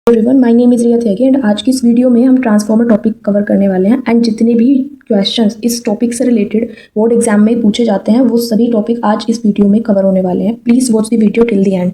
Everyone, my name is Riya Tyagi and आज की इस वीडियो में हम ट्रांसफॉर्मर टॉपिक कवर करने वाले हैं। एंड जितने भी क्वेश्चंस इस टॉपिक से रिलेटेड बोर्ड एग्जाम में पूछे जाते हैं वो सभी टॉपिक आज इस वीडियो में कवर होने वाले हैं। Please watch the video till the end.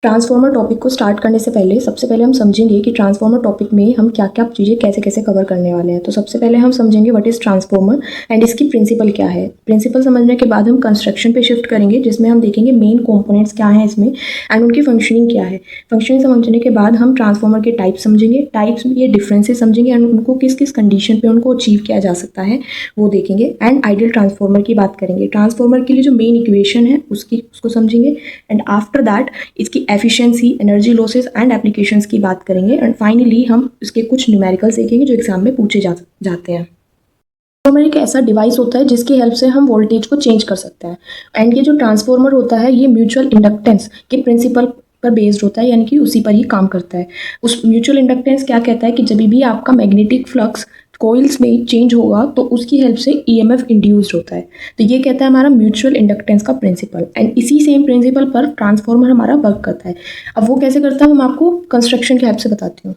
Transformer topic को स्टार्ट करने से पहले सबसे पहले हम समझेंगे कि ट्रांसफॉर्मर टॉपिक में हम क्या क्या चीज़ें कैसे कैसे कवर करने वाले हैं। तो सबसे पहले हम समझेंगे व्हाट इज़ ट्रांसफॉर्मर एंड इसकी प्रिंसिपल क्या है। प्रिंसिपल समझने के बाद हम कंस्ट्रक्शन पे शिफ्ट करेंगे जिसमें हम देखेंगे मेन कंपोनेंट्स क्या हैं इसमें एंड उनकी फंक्शनिंग क्या है। फंक्शनिंग समझने के बाद हम ट्रांसफॉर्मर के टाइप समझेंगे, टाइप्स ये डिफरेंसेस समझेंगे एंड उनको किस किस कंडीशन पे उनको अचीव किया जा सकता है वो देखेंगे। एंड आइडियल ट्रांसफॉर्मर की बात करेंगे। ट्रांसफॉर्मर के लिए जो मेन इक्वेशन है उसको समझेंगे एंड आफ्टर दैट इसकी efficiency, energy losses and applications की बात करेंगे एंड फाइनली हम इसके कुछ न्यूमेरिकल्स देखेंगे जो एग्जाम में पूछे जाते हैं। ट्रांसफॉर्मर एक ऐसा डिवाइस होता है जिसकी हेल्प से हम वोल्टेज को चेंज कर सकते हैं एंड ये जो ट्रांसफॉर्मर होता है ये म्यूचुअल इंडक्टेंस के प्रिंसिपल पर बेस्ड होता है, यानी कि उसी पर ही काम करता है। उस म्यूचुअल इंडक्टेंस क्या कहता है कि जब भी आपका मैग्नेटिक फ्लक्स कोइल्स में चेंज होगा तो उसकी हेल्प से ईएमएफ इंड्यूस्ड होता है। तो ये कहता है हमारा म्यूचुअल इंडक्टेंस का प्रिंसिपल एंड इसी सेम प्रिंसिपल पर ट्रांसफॉर्मर हमारा वर्क करता है। अब वो कैसे करता है मैं आपको कंस्ट्रक्शन की हेल्प से बताती हूँ।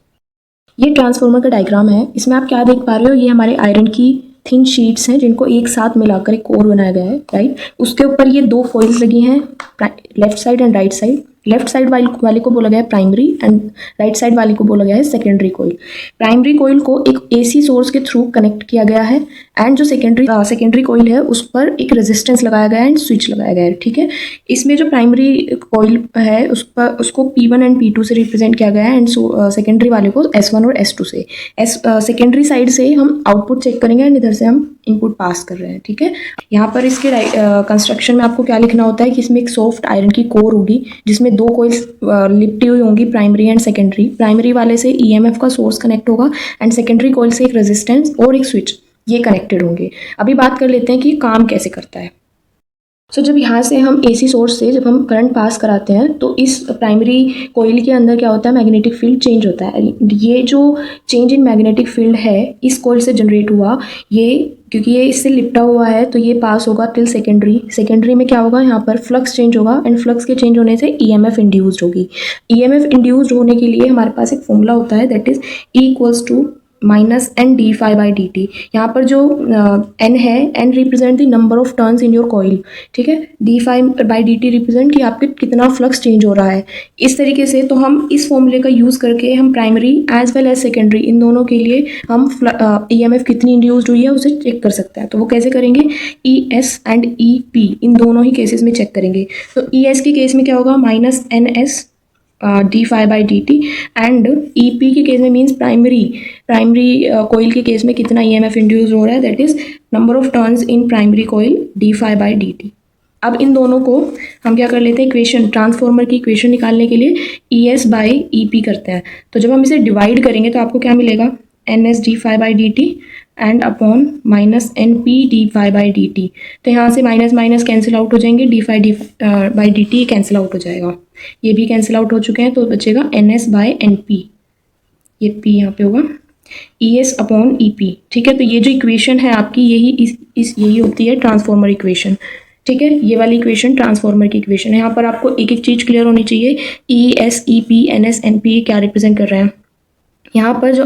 ये ट्रांसफॉर्मर का डायग्राम है। इसमें आप क्या देख पा रहे हो, ये हमारे आयरन की थिन शीट्स हैं जिनको एक साथ मिलाकर एक कोर बनाया गया है, राइट। उसके ऊपर ये दो कॉइल्स लगी हैं, left side and right side. Left side वाले को बोला गया है प्राइमरी एंड राइट साइड वाले को बोला गया है सेकेंडरी कोइल। प्राइमरी कोइल को एक एसी सोर्स के थ्रू कनेक्ट किया गया है एंड जो सेकेंडरी कोइल है उस पर एक रेजिस्टेंस लगाया गया है एंड स्विच लगाया गया है, ठीक है। इसमें जो प्राइमरी कोइल है उसको P1 एंड P2 से रिप्रेजेंट किया गया है एंड सेकेंडरी वाले को S1 और S2 से। सेकेंडरी साइड से हम आउटपुट चेक करेंगे एंड इधर से हम इनपुट पास कर रहे हैं, ठीक है। यहाँ पर इसके कंस्ट्रक्शन में आपको क्या लिखना होता है कि इसमें एक सॉफ्ट आयरन की कोर होगी जिसमें दो कोइल्स लिपटी हुई होंगी, प्राइमरी एंड सेकेंडरी। प्राइमरी वाले से ईएमएफ का सोर्स कनेक्ट होगा एंड सेकेंडरी कोइल से एक रेजिस्टेंस और एक स्विच, ये कनेक्टेड होंगे। अभी बात कर लेते हैं कि काम कैसे करता है। जब यहाँ से हम एसी सोर्स से जब हम करंट पास कराते हैं तो इस प्राइमरी कोइल के अंदर क्या होता है, मैग्नेटिक फील्ड चेंज होता है। ये जो चेंज इन मैग्नेटिक फील्ड है इस कोइल से जनरेट हुआ, ये क्योंकि ये इससे लिपटा हुआ है तो ये पास होगा टिल सेकेंडरी में क्या होगा, यहाँ पर फ्लक्स चेंज होगा एंड फ्लक्स के चेंज होने से ईएमएफ इंड्यूस्ड होगी। ईएमएफ इंड्यूस्ड होने के लिए हमारे पास एक फॉर्मूला होता है that is E -N dφ/dt। यहाँ पर जो N है, N represent the number of turns in your coil, ठीक है। dφ/dt रिप्रेजेंट कि आपके कितना फ्लक्स चेंज हो रहा है। इस तरीके से तो हम इस फॉर्मूले का यूज़ करके हम primary as well as secondary इन दोनों के लिए हम ईएमएफ कितनी इंड्यूस्ड हुई है उसे चेक कर सकते हैं। तो वो कैसे करेंगे, ES एंड EP इन दोनों ही केसेस में चेक करेंगे। तो ES के केस में क्या होगा, -NS dφ/dt एंड EP के केस में मीन्स प्राइमरी कोइल के केस में कितना ईएमएफ इंड्यूस हो रहा है, that is number of turns in primary coil dφ/dt। अब इन दोनों को हम क्या कर लेते हैं, इक्वेशन, ट्रांसफॉर्मर की इक्वेशन निकालने के लिए ES/EP करते हैं। तो जब हम इसे डिवाइड करेंगे तो आपको क्या मिलेगा, NS dφ/dt and upon -NP dφ/dt। तो यहाँ से माइनस कैंसिल आउट हो जाएंगे, dφ/dt कैंसिल आउट हो जाएगा, ये भी कैंसिल आउट हो चुके हैं तो बचेगा NS/NP, ये P यहाँ पे होगा, ES अपॉन EP, ठीक है। तो ये जो इक्वेशन है आपकी यही होती है ट्रांसफॉर्मर इक्वेशन, ठीक है। ये वाली इक्वेशन ट्रांसफॉर्मर की इक्वेशन है। यहाँ पर आपको एक एक चीज़ क्लियर होनी चाहिए, ES EP NS NP क्या रिप्रेजेंट कर रहे हैं। यहाँ पर जो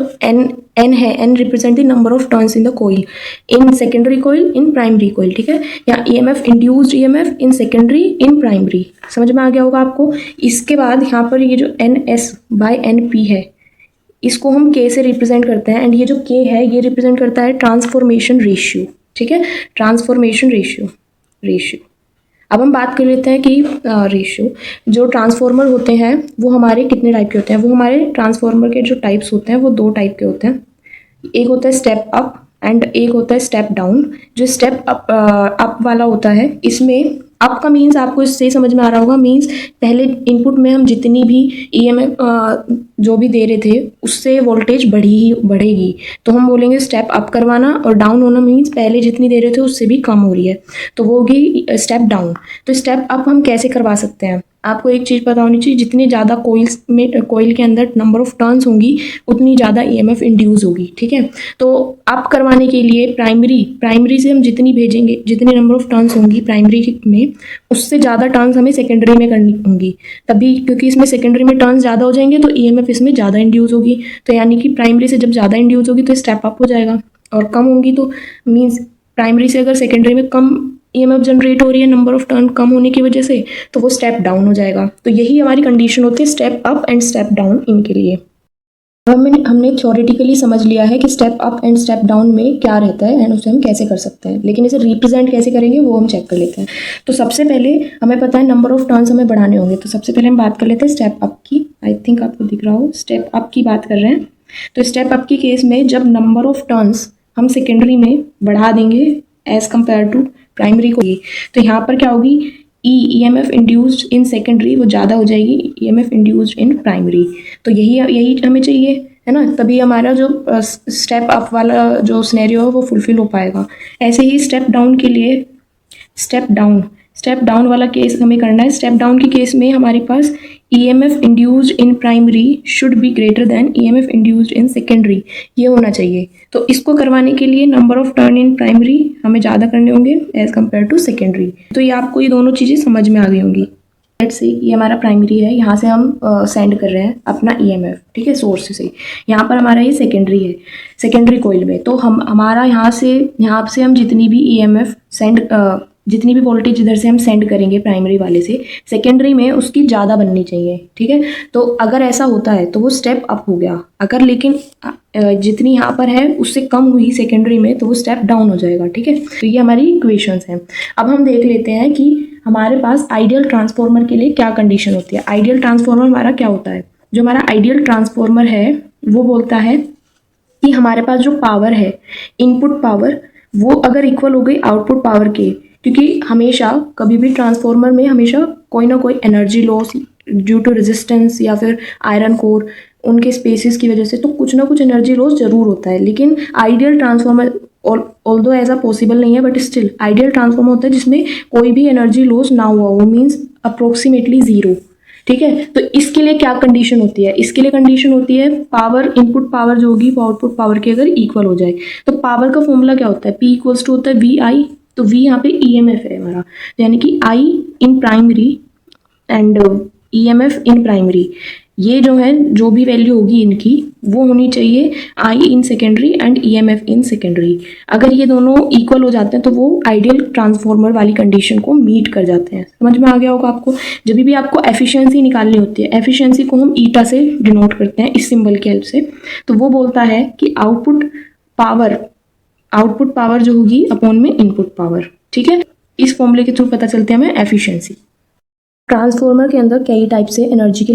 N है, N represent the number of turns in the coil, in secondary coil, in primary coil, ठीक है। या EMF induced EMF in secondary, in primary, समझ में आ गया होगा आपको। इसके बाद यहाँ पर ये जो NS/NP है इसको हम K से रिप्रेजेंट करते हैं एंड ये जो K है ये रिप्रेजेंट करता है ट्रांसफॉर्मेशन रेशियो, ठीक है, ट्रांसफॉर्मेशन रेशियो। अब हम बात कर लेते हैं कि रेशियो, जो ट्रांसफॉर्मर होते हैं वो हमारे कितने टाइप के होते हैं। वो हमारे ट्रांसफॉर्मर के जो टाइप्स होते हैं वो दो टाइप के होते हैं। एक होता है स्टेप अप एंड एक होता है स्टेप डाउन। जो स्टेप अप वाला होता है, इसमें अप का मीन्स आपको इससे समझ में आ रहा होगा, मीन्स पहले इनपुट में हम जितनी भी EMF जो भी दे रहे थे उससे वोल्टेज बढ़ेगी, तो हम बोलेंगे स्टेप अप करवाना। और डाउन होना मीन्स पहले जितनी दे रहे थे उससे भी कम हो रही है, तो वो होगी स्टेप डाउन। तो स्टेप अप हम कैसे करवा सकते हैं, आपको एक चीज़ पता होनी चाहिए, जितनी ज़्यादा कोयल के अंदर नंबर ऑफ टर्न्स होंगी उतनी ज़्यादा ईएमएफ इंड्यूस होगी, ठीक है। तो अप करवाने के लिए प्राइमरी से हम जितनी भेजेंगे, जितनी नंबर ऑफ टर्न्स होंगी प्राइमरी में, उससे ज़्यादा टर्न्स हमें सेकेंडरी में करनी होंगी तभी, क्योंकि इसमें सेकेंडरी में टर्न्स ज़्यादा हो जाएंगे तो ईएमएफ इसमें ज़्यादा इंड्यूस होगी। तो यानी कि प्राइमरी से जब ज़्यादा इंड्यूस होगी तो स्टेप अप हो जाएगा, और कम होंगी तो मीन्स प्राइमरी से अगर सेकेंडरी में कम ईएमएफ जनरेट हो रही है नंबर ऑफ टर्न कम होने की वजह से, तो वो स्टेप डाउन हो जाएगा। तो यही हमारी कंडीशन होती है step up and step down इनके लिए। हमने थ्योरेटिकली समझ लिया है कि step up and step down में क्या रहता है एंड उसे हम कैसे कर सकते हैं, लेकिन इसे रिप्रेजेंट कैसे करेंगे वो हम चेक कर लेते हैं। तो सबसे पहले हमें पता है नंबर ऑफ टर्न्स हमें बढ़ाने होंगे, तो सबसे पहले हम बात कर लेते हैं स्टेप अप की। आई थिंक आपको दिख रहा हो, स्टेप अप की बात कर रहे हैं। तो स्टेप अप की केस में जब नंबर ऑफ टर्न्स हम सेकेंडरी में बढ़ा देंगे एज कम्पेयर टू प्राइमरी को, तो यहाँ पर क्या होगी, ईएमएफ इंड्यूस्ड इन सेकेंडरी वो ज़्यादा हो जाएगी ईएमएफ इंड्यूस्ड इन प्राइमरी। तो यही हमें चाहिए, है ना, तभी हमारा जो स्टेप अप वाला जो सिनेरियो है वो फुलफिल हो पाएगा। ऐसे ही स्टेप डाउन के लिए स्टेप डाउन वाला केस हमें करना है। स्टेप डाउन के केस में हमारे पास EMF induced in primary should be greater than EMF induced in secondary, ये होना चाहिए। तो इसको करवाने के लिए number of turn in primary हमें ज़्यादा करने होंगे एज कम्पेयर टू सेकेंडरी। तो ये आपको ये दोनों चीज़ें समझ में आ गई होंगी। लेट्स से ये हमारा प्राइमरी है, यहाँ से हम सेंड कर रहे हैं अपना ईएमएफ, ठीक है, सोर्स से। यहाँ पर हमारा ये सेकेंडरी है, सेकेंडरी कोइल में। तो हमारा यहाँ से हम जितनी भी ईएमएफ जितनी भी वोल्टेज इधर से हम सेंड करेंगे प्राइमरी वाले से, सेकेंडरी में उसकी ज़्यादा बननी चाहिए, ठीक है। तो अगर ऐसा होता है तो वो स्टेप अप हो गया, अगर लेकिन जितनी यहाँ पर है उससे कम हुई सेकेंडरी में तो वो स्टेप डाउन हो जाएगा, ठीक है। तो ये हमारी इक्वेशंस हैं। अब हम देख लेते हैं कि हमारे पास आइडियल ट्रांसफॉर्मर के लिए क्या कंडीशन होती है। आइडियल ट्रांसफॉर्मर हमारा क्या होता है, जो हमारा आइडियल ट्रांसफॉर्मर है वो बोलता है कि हमारे पास जो पावर है, इनपुट पावर, वो अगर इक्वल हो गई आउटपुट पावर के, क्योंकि हमेशा कभी भी ट्रांसफॉर्मर में हमेशा कोई ना कोई energy loss due to resistance या फिर आयरन कोर उनके स्पेसिस की वजह से तो कुछ ना कुछ एनर्जी लॉस जरूर होता है। लेकिन आइडियल ट्रांसफॉर्मर ऑल्दो ऐसा पॉसिबल नहीं है, बट स्टिल आइडियल ट्रांसफॉर्मर होता है जिसमें कोई भी एनर्जी लॉस ना हुआ, वो मीन्स अप्रोक्सीमेटली जीरो, ठीक है। तो इसके लिए क्या कंडीशन होती है, इसके लिए कंडीशन होती है पावर, इनपुट पावर जो होगी वो आउटपुट पावर के अगर इक्वल हो जाए। तो पावर का फॉर्मूला क्या होता है, P इक्वल्स टू होता है VI। तो V यहाँ पे EMF है हमारा, यानी कि I in primary and EMF in primary, ये जो है जो भी वैल्यू होगी इनकी वो होनी चाहिए I in secondary and EMF in secondary. अगर ये दोनों इक्वल हो जाते हैं तो वो आइडियल ट्रांसफॉर्मर वाली कंडीशन को मीट कर जाते हैं। समझ में आ गया होगा आपको। जब भी आपको एफिशिएंसी निकालनी होती है, एफिशिएंसी को हम ईटा से डिनोट करते हैं इस सिंबल की हेल्प से। तो वो बोलता है कि आउटपुट पावर जो होगी अपॉन में इनपुट पावर, ठीक है। इस फॉर्मूले के थ्रू पता चलते हैं हमें एफिशिएंसी। ट्रांसफॉर्मर के अंदर कई टाइप से एनर्जी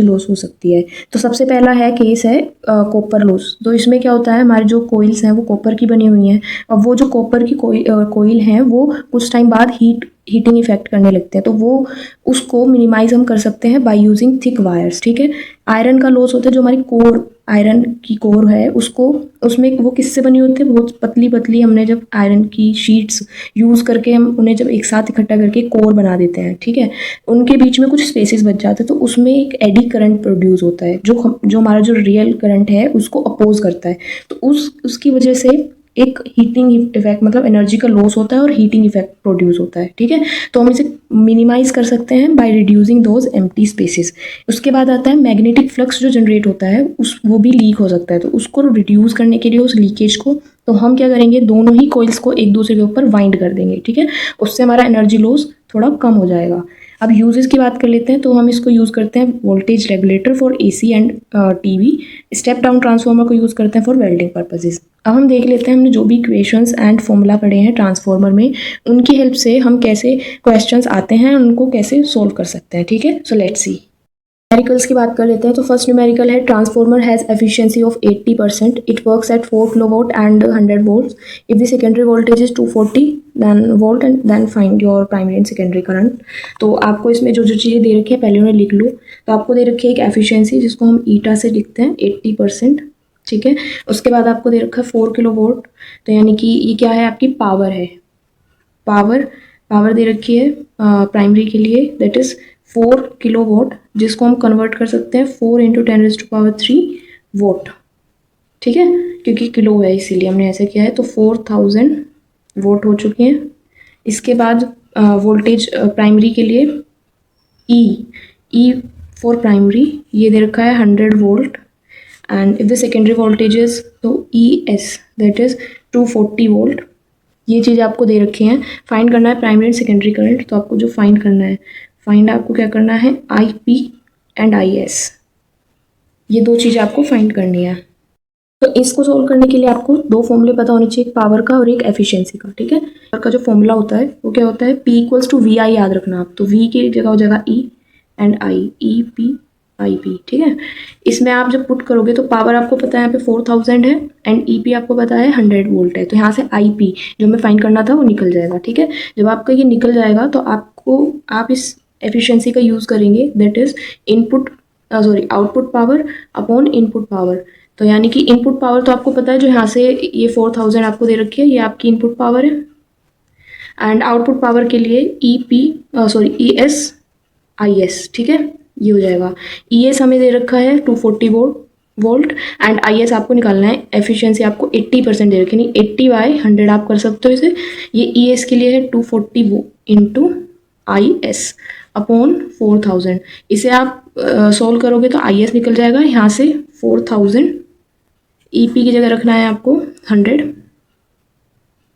लॉस हो सकती है। तो सबसे पहला केस है कॉपर लॉस। तो इसमें क्या होता है, हमारे जो कोइल्स हैं वो कॉपर की बनी हुई हैं, और वो जो कॉपर की कोइल हैं वो कुछ टाइम बाद हीटिंग इफेक्ट करने लगते हैं। तो वो उसको मिनिमाइज हम कर सकते हैं बाय यूजिंग थिक वायर्स, ठीक है। आयरन का लॉस होता है, जो हमारी कोर, आयरन की कोर है उसमें वो किससे बनी होती है, बहुत पतली पतली, हमने जब आयरन की शीट्स यूज़ करके हम उन्हें जब एक साथ इकट्ठा करके कोर बना देते हैं, ठीक है, उनके बीच में कुछ स्पेसेस बच जाते हैं, तो उसमें एक एडी करंट प्रोड्यूस होता है जो हमारा जो रियल करंट है उसको अपोज करता है। तो उसकी वजह से एक हीटिंग इफेक्ट, मतलब एनर्जी का लॉस होता है और हीटिंग इफेक्ट प्रोड्यूस होता है, ठीक है। तो हम इसे मिनिमाइज कर सकते हैं by reducing those empty spaces. उसके बाद आता है मैग्नेटिक फ्लक्स जो जनरेट होता है वो भी लीक हो सकता है। तो उसको रिड्यूस करने के लिए, उस लीकेज को, तो हम क्या करेंगे, दोनों ही कोइल्स को एक दूसरे के ऊपर वाइंड कर देंगे, ठीक है। उससे हमारा एनर्जी लॉस थोड़ा कम हो जाएगा। अब यूजेस की बात कर लेते हैं। तो हम इसको यूज़ करते हैं voltage regulator for AC and TV। Step down transformer को यूज़ करते हैं फॉर वेल्डिंग पर्पसेस। अब हम देख लेते हैं हमने जो भी इक्वेशंस एंड फॉर्मूला पढ़े हैं ट्रांसफार्मर में, उनकी हेल्प से हम कैसे क्वेश्चंस आते हैं उनको कैसे सोल्व कर सकते हैं, ठीक है। So let's see. न्यूमेरिकल्स की बात कर लेते हैं। तो फर्स्ट न्यूमेरिकल है transformer has efficiency of 80%, it works at 4 kilowatt and 100 volts. If the secondary voltage is 240 volt and then find your primary and secondary current. तो आपको इसमें जो जो चीज़ें दे रखी है पहले उन्हें लिख लो। तो आपको दे रखी है एक एफिशिएंसी जिसको हम ईटा से लिखते हैं 80%, ठीक है। उसके बाद आपको दे रखा है 4 किलो वोल्ट, तो यानी कि ये क्या है, आपकी पावर है। पावर दे रखी है प्राइमरी के लिए, दैट इज़ 4 किलोवाट, जिसको हम कन्वर्ट कर सकते हैं 4 × 10⁻³ वोट, ठीक है, क्योंकि किलो है इसीलिए हमने ऐसे किया है। तो 4000 वोट हो चुके हैं। इसके बाद वोल्टेज प्राइमरी के लिए ई फॉर प्राइमरी ये दे रखा है 100 volt, and if the secondary voltage is तो ES दैट इज़ 240 वोल्ट। ये चीज़ आपको दे रखी हैं। फाइंड करना है प्राइमरी एंड सेकेंडरी करंट। तो आपको जो फाइंड करना है, आपको क्या करना है, IP एंड IS, ये दो चीज़ें आपको फाइंड करनी है। तो इसको सोल्व करने के लिए आपको दो फॉर्मूले पता होने चाहिए, एक पावर का और एक एफिशिएंसी का, ठीक है। पावर का जो फॉर्मूला होता है वो क्या होता है, P = VI याद रखना आप। तो V की जगह हो जाएगा E and I, EP IP, ठीक है। इसमें आप जब पुट करोगे तो पावर आपको पता है यहाँ पे 4000 है एंड EP आपको पता है 100 वोल्ट है। तो यहाँ से IP जो हमें फाइंड करना था वो निकल जाएगा, ठीक है। जब आपका ये निकल जाएगा तो आप इस एफिशिएंसी का यूज़ करेंगे, that is output power upon input power. तो यानी कि इनपुट पावर तो आपको पता है, जो यहाँ से ये 4000 आपको दे रखी है, ये आपकी इनपुट पावर है। एंड आउटपुट पावर के लिए ES IS, ठीक है, ये हो जाएगा। ES हमें दे रखा है 240 वोल्ट एंड IS आपको निकालना है। एफिशिएंसी आपको 80% दे रखी, नहीं 80/100 आप कर सकते हो इसे। ये ES के लिए है 240 × IS अपॉन 4000। इसे आप सॉल्व करोगे तो IS निकल जाएगा यहाँ से 4000, EP की जगह रखना है आपको 100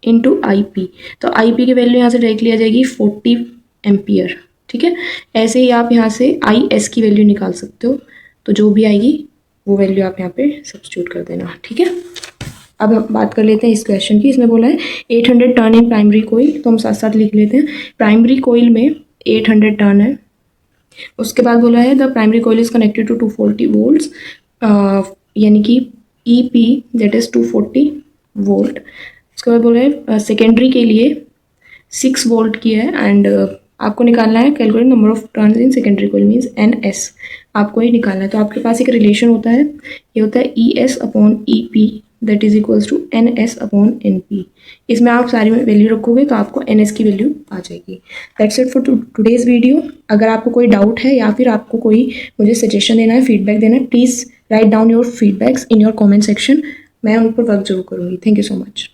× IP। तो IP की वैल्यू यहाँ से डायरेक्टली आ जाएगी 40 एम्पियर, ठीक है। ऐसे ही आप यहाँ से IS की वैल्यू निकाल सकते हो। तो जो भी आएगी वो वैल्यू आप यहाँ पे सब्स्टिट्यूट कर देना, ठीक है। अब हम बात कर लेते हैं इस क्वेश्चन की। इसमें बोला है 800 टर्न इन प्राइमरी कोइल, तो हम साथ साथ लिख लेते हैं। प्राइमरी कोइल में 800 टर्न है। उसके बाद बोला है the primary coil is connected to 240 volts, यानी कि EP दैट इज़ 240 वोल्ट। उसके बाद बोला है सेकेंडरी के लिए 6 वोल्ट की है एंड आपको निकालना है calculate number of turns in secondary coil means NS, आपको ये निकालना है। तो आपके पास एक रिलेशन होता है, ये होता है ES/EP that is equals to NS/NP। इसमें आप सारी वैल्यू रखोगे तो आपको NS की वैल्यू आ जाएगी। That's it for today's video. अगर आपको कोई डाउट है या फिर आपको कोई मुझे सजेशन देना है, फीडबैक देना है, please write down your feedbacks in your comment section. मैं उन पर वर्क जरूर करूँगी। Thank you so much.